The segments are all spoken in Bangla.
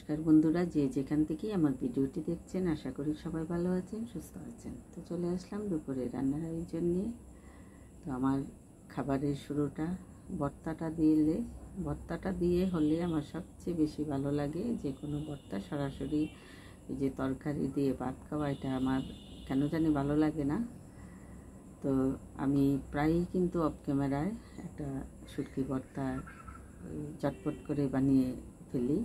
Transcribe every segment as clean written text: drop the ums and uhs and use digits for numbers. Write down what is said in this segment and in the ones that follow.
নমস্কার বন্ধুরা, যে যেখান থেকেই আমার ভিডিওটি দেখছেন, আশা করি সবাই ভালো আছেন, সুস্থ আছেন। তো চলে আসলাম দুপুরে রান্নার আয়োজন নিয়ে। তো আমার খাবারের শুরুটা ভর্তাটা দিয়ে হলে আমার সবচেয়ে বেশি ভালো লাগে। যে কোনো ভর্তা সরাসরি এই যে তরকারি দিয়ে ভাত খাওয়া, এটা আমার কেন জানি ভালো লাগে না। তো আমি প্রায়ই কিন্তু অফ ক্যামেরায় একটা শুটকি ভর্তা চটপট করে বানিয়ে ফেলি,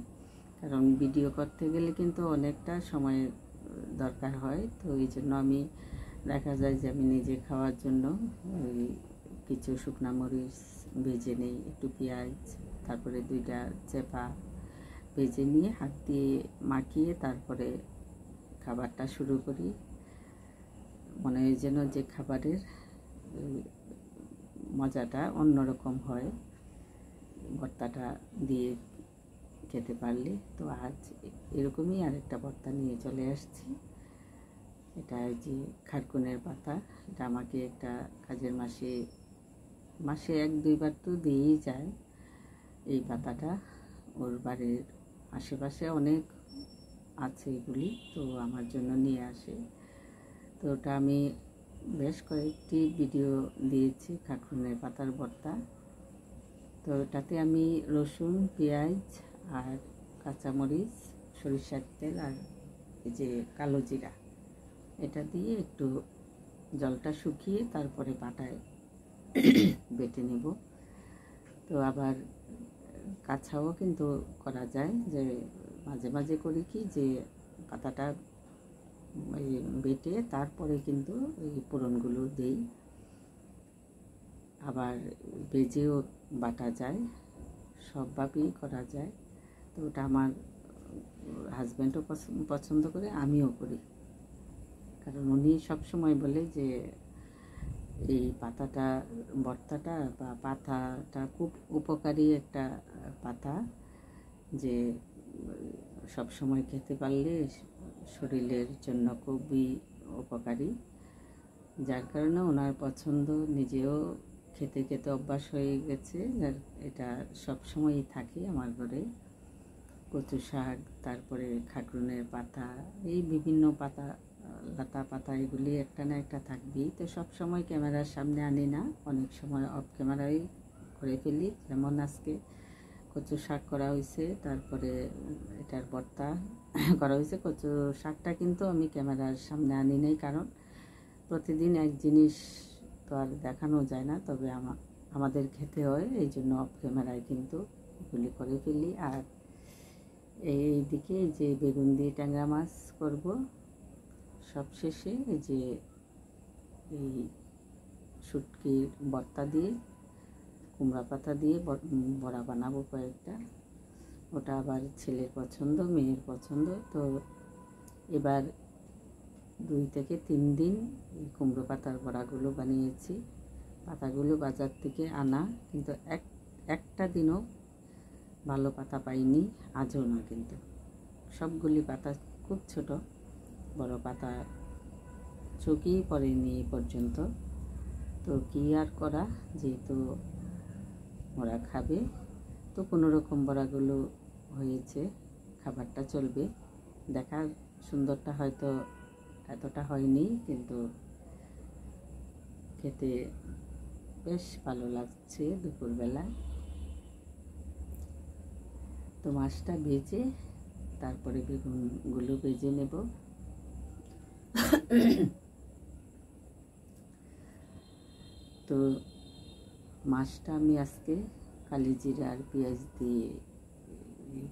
কারণ ভিডিও করতে গেলে কিন্তু অনেকটা সময় দরকার হয়। তো এই জন্য আমি দেখা যায় যে আমি নিজে খাওয়ার জন্য ওই কিছু শুকনো মরিচ ভেজে নিই, একটু পেঁয়াজ, তারপরে 2টা চেপা ভেজে নিয়ে হাত দিয়ে মাখিয়ে তারপরে খাবারটা শুরু করি। মনে হয় যেন যে খাবারের মজাটা অন্যরকম হয় ভর্তাটা দিয়ে খেতে পারলে। তো আজ এরকমই আরেকটা ভর্তা নিয়ে চলে আসছি। এটা যে খারকুনের পাতা, এটা আমাকে একটা কাজের মাসে 1-2বার তো দিয়েই যায় এই পাতাটা। ওর বাড়ির আশেপাশে অনেক আছে এগুলি, তো আমার জন্য নিয়ে আসে। তো ওটা আমি বেশ কয়েকটি ভিডিও দিয়েছি, খারকুনের পাতার ভর্তা। তো এটাতে আমি রসুন, পেঁয়াজ আর কাঁচামরিচ, সরিষার তেল আর এই যে কালো জিরা, এটা দিয়ে একটু জলটা শুকিয়ে তারপরে পাটায় বেটে নেব। তো আবার কাঁচাও কিন্তু করা যায়, যে মাঝে মাঝে করি কি, যে পাতাটা বেটে তারপরে কিন্তু এই ফোড়নগুলো দিই। আবার ভেজেও বাটা যায়, সবভাবেই করা যায়। তো ওটা আমার হাজব্যান্ডও পছন্দ করে, আমিও করি, কারণ উনি সবসময় বলে যে এই ভর্তাটা বা পাতাটা খুব উপকারী একটা পাতা, যে সব সময় খেতে পারলে শরীরের জন্য খুবই উপকারী। যার কারণে ওনার পছন্দ, নিজেও খেতে খেতে অভ্যাস হয়ে গেছে। এটা সব সময়ই থাকে আমার ঘরে। কচু শাক, তারপরে খারকুনের পাতা, এই বিভিন্ন পাতা, লতা পাতা, এগুলি একটা না একটা থাকবেই। তো সব সময় ক্যামেরার সামনে আনি না, অনেক সময় অফ ক্যামেরায় করে ফেলি। যেমন আজকে কচু শাক করা হয়েছে, তারপরে এটার ভর্তা করা হয়েছে। কচু শাকটা কিন্তু আমি ক্যামেরার সামনে আনি নাই, কারণ প্রতিদিন এক জিনিস তো আর দেখানো যায় না, তবে আমাদের খেতে হয়, এই জন্য অফ ক্যামেরায় কিন্তু এগুলি করে ফেলি। আর এইদিকে যে বেগুন দিয়ে ট্যাংরা মাছ করব সবশেষে, যে এই শুটকির ভর্তা দিয়ে কুমড়া পাতা দিয়ে বড়া বানাবো কয়েকটা। ওটা আবার ছেলের পছন্দ, মেয়ের পছন্দ। তো এবার 2 থেকে 3 দিন এই কুমড়ো পাতার বড়াগুলো বানিয়েছি। পাতাগুলো বাজার থেকে আনা, কিন্তু একটা দিনও ভালো পাতা পাইনি, আজও না। কিন্তু সবগুলি পাতা খুব ছোট, বড় পাতা চোখেই পড়েনি এই পর্যন্ত। তো কী আর করা, যেহেতু ওরা খাবে, তো কোনো রকম বড়াগুলো হয়েছে, খাবারটা চলবে। দেখার সুন্দরটা হয়তো এতটা হয়নি, কিন্তু খেতে বেশ ভালো লাগছে দুপুরবেলা। তো মাছটা ভেজে তারপরে বেগুনগুলো ভেজে নেব। তো মাছটা আমি আজকে কালি জিরা আর পেঁয়াজ দিয়ে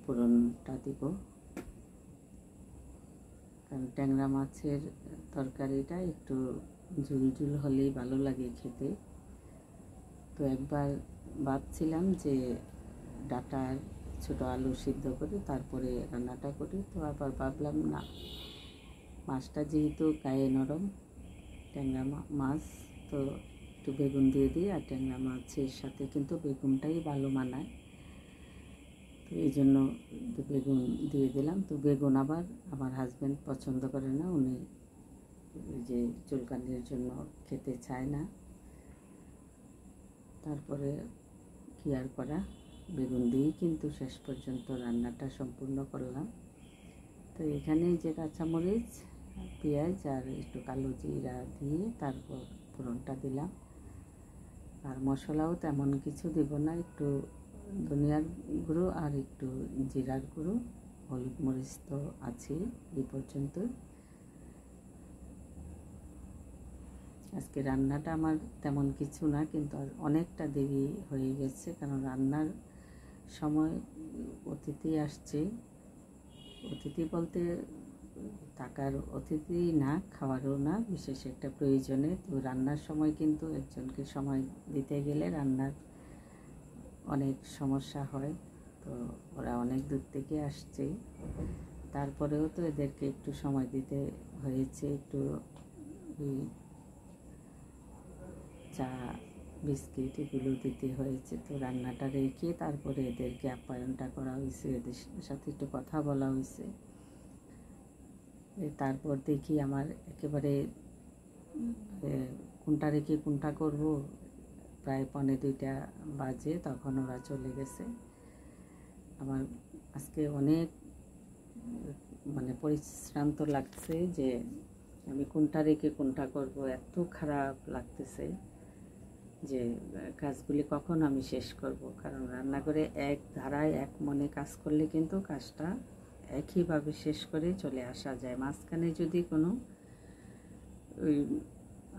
ফোড়নটা দেব, কারণ ট্যাংরা মাছের তরকারিটা একটু ঝুলঝুল হলেই ভালো লাগে খেতে। তো একবার ভাবছিলাম যে ডাঁটার ছোটো আলু সিদ্ধ করে তারপরে রান্নাটা করি, তো আবার ভাবলাম না, মাছটা যেহেতু গায়ে নরম, ট্যাংরা মাছ, তো একটু বেগুন দিয়ে দিই। আর ট্যাংরা মাছের সাথে কিন্তু বেগুনটাই ভালো মানায়, তো এই জন্য বেগুন দিয়ে দিলাম। তো বেগুন আবার আমার হাজব্যান্ড পছন্দ করে না, উনি যে চুলকানির জন্য খেতে চায় না। তারপরে কি আর করা, বেগুন দিয়েই কিন্তু শেষ পর্যন্ত রান্নাটা সম্পূর্ণ করলাম। তো এখানে যে কাঁচামরিচ, পেঁয়াজ আর একটু কালো জিরা দিয়ে তারপর ফোড়নটা দিলাম। আর মশলাও তেমন কিছু দেব না, একটু ধনিয়ার গুঁড়ো আর একটু জিরার গুঁড়ো, হলুদ মরিচ তো আছে এই পর্যন্ত। আজকে রান্নাটা আমার তেমন কিছু না, কিন্তু অনেকটা দেরি হয়ে গেছে, কারণ রান্নার সময় অতিথি আসছে। অতিথি বলতে টাকার অতিথি না, খাওয়ারও না, বিশেষ একটা প্রয়োজনে। তো রান্নার সময় কিন্তু একজনকে সময় দিতে গেলে রান্নার অনেক সমস্যা হয়। তো ওরা অনেক দূর থেকে আসছে, তারপরেও তো এদেরকে একটু সময় দিতে হয়েছে, একটু চা বিস্কিট এগুলো দিতে হয়েছে। তো রান্নাটা রেখে তারপরে এদেরকে আপ্যায়নটা করা হয়েছে, এদের সাথে একটু কথা বলা হয়েছে। তারপর দেখি আমার একেবারে কোনটা রেখে কোনটা করব, প্রায় 1:45 বাজে, তখন ওরা চলে গেছে। আমার আজকে অনেক পরিশ্রান্ত লাগছে যে আমি কোনটা রেখে কোনটা করব, এত খারাপ লাগতেছে যে কাজগুলি কখন আমি শেষ করব। কারণ রান্নাঘরে এক ধারায় এক মনে কাজ করলে কিন্তু কাজটা একইভাবে শেষ করে চলে আসা যায়। মাঝখানে যদি কোনো ওই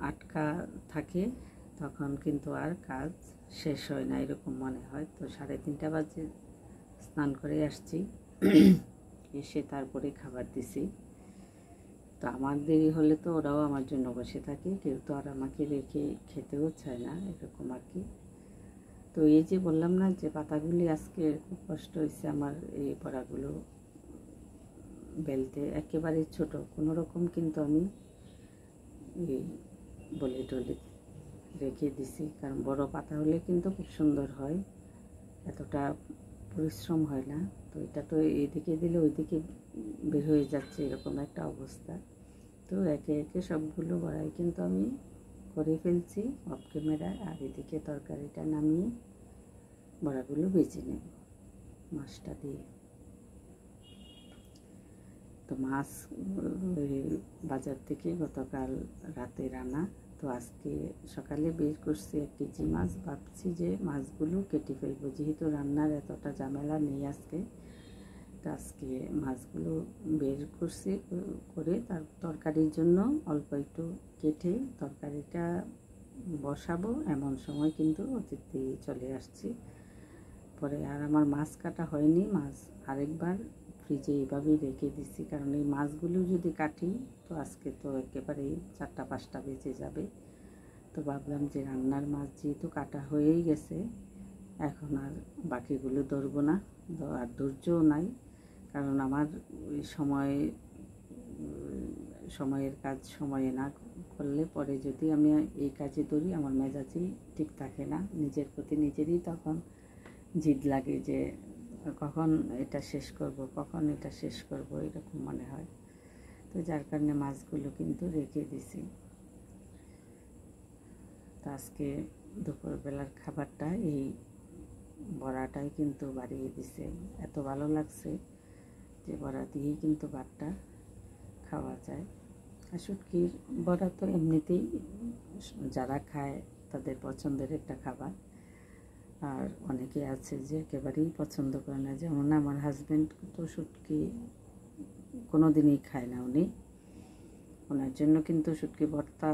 আটকা থাকে তখন কিন্তু আর কাজ শেষ হয় না, এরকম মনে হয়। তো 3:30 বাজে স্নান করে আসছি, এসে তারপরে খাবার দিছি। তো আমার দেরি হলে তো ওরাও আমার জন্য বসে থাকে, কেউ তো আর আমাকে রেখে খেতেও চায় না, এরকম আর কি। তো এই যে বললাম না যে পাতাগুলি আজকে খুব কষ্ট হয়েছে আমার, এই বড়াগুলো বেলতে একেবারে ছোট কোনো রকম, কিন্তু আমি বলে টলে রেখে দিছি, কারণ বড় পাতা হলে কিন্তু খুব সুন্দর হয়, এতটা পরিশ্রম হয় না। তো এটা তো এদিকে দিলে ওইদিকে বের হয়ে যাচ্ছে, এরকম একটা অবস্থা। তো একে একে সবগুলো বড়াই কিন্তু আমি করে ফেলছি অফ ক্যামেরায়। আর এদিকে তরকারিটা নামিয়ে বড়াগুলো বেজে নেব মাছটা দিয়ে। তো মাছ বাজার থেকে গতকাল রাতে রান্না, তো আজকে সকালে বের করছি 1 কেজি মাছ। ভাবছি যে মাছগুলো কেটে ফেলবো, যেহেতু রান্নার এতটা ঝামেলা নেই আজকে। তো আজকে মাছগুলো বের করছি, করে তার তরকারির জন্য অল্প একটু কেটে তরকারিটা বসাবো, এমন সময় কিন্তু অতিথি চলে আসছে। পরে আর আমার মাছ কাটা হয়নি, মাছ আরেকবার ফ্রিজে এইভাবেই রেখে দিছি, কারণ এই মাছগুলো যদি কাটি তো আজকে তো একেবারেই 4টা-5টা বেজে যাবে। তো ভাবলাম যে রান্নার মাছ যেহেতু কাটা হয়েই গেছে, এখন আর বাকিগুলো ধরবো না, আর ধৈর্যও নাই। কারণ আমার ওই সময়ের কাজ সময়ে না করলে পরে যদি আমি এই কাজে ধরি আমার মেজাজই ঠিক থাকে না, নিজের প্রতি নিজেরই তখন জিদ লাগে যে কখন এটা শেষ করব, কখন এটা শেষ করব, এরকম মনে হয়। তো যার কারণে মাছগুলো কিন্তু রেখে দিছি। তো আজকে দুপুরবেলার খাবারটা এই বড়াটাই কিন্তু বাড়িয়ে দিছে, এত ভালো লাগছে যে বড়া দিয়েই কিন্তু ভাতটা খাওয়া যায়। আর শুটকির বড়া তো এমনিতেই যারা খায় তাদের পছন্দের একটা খাবার, আর অনেকে আছে যে একেবারেই পছন্দ করে না, যেমন আমার হাজব্যান্ড তো শুটকি কোনো দিনই খায় না, ওনার জন্য কিন্তু শুটকি ভর্তা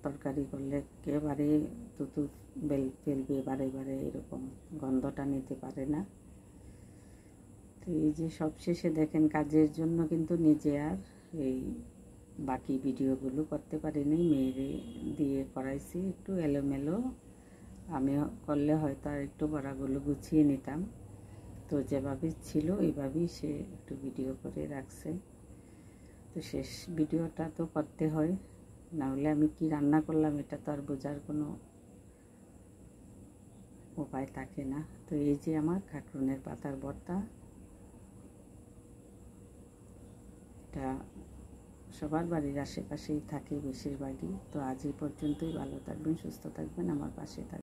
তরকারি করলে একেবারে তুতু ফেলবে বারে বারে, এরকম গন্ধটা নিতে পারে না। তো এই যে সবশেষে দেখেন কাজের জন্য কিন্তু নিজে আর এই বাকি ভিডিওগুলো করতে পারিনি, মেয়েরে দিয়ে করাইছি একটু এলোমেলো। আমি করলে হয়তো আর একটু বড়াগুলো গুছিয়ে নিতাম, তো যেভাবে ছিল এইভাবেই সে একটু ভিডিও করে রাখছে। তো শেষ ভিডিওটা তো করতে হয়, না হলে আমি কি রান্না করলাম এটা তো আর বোঝার কোনো উপায় থাকে না। তো এই যে আমার কাঁকরোলের পাতার ভর্তা, এটা সবার বাড়ির আশেপাশেই থাকে বেশিরভাগই। তো আজ এই পর্যন্তই, ভালো থাকবেন, সুস্থ থাকবেন, আমার পাশে থাকবেন।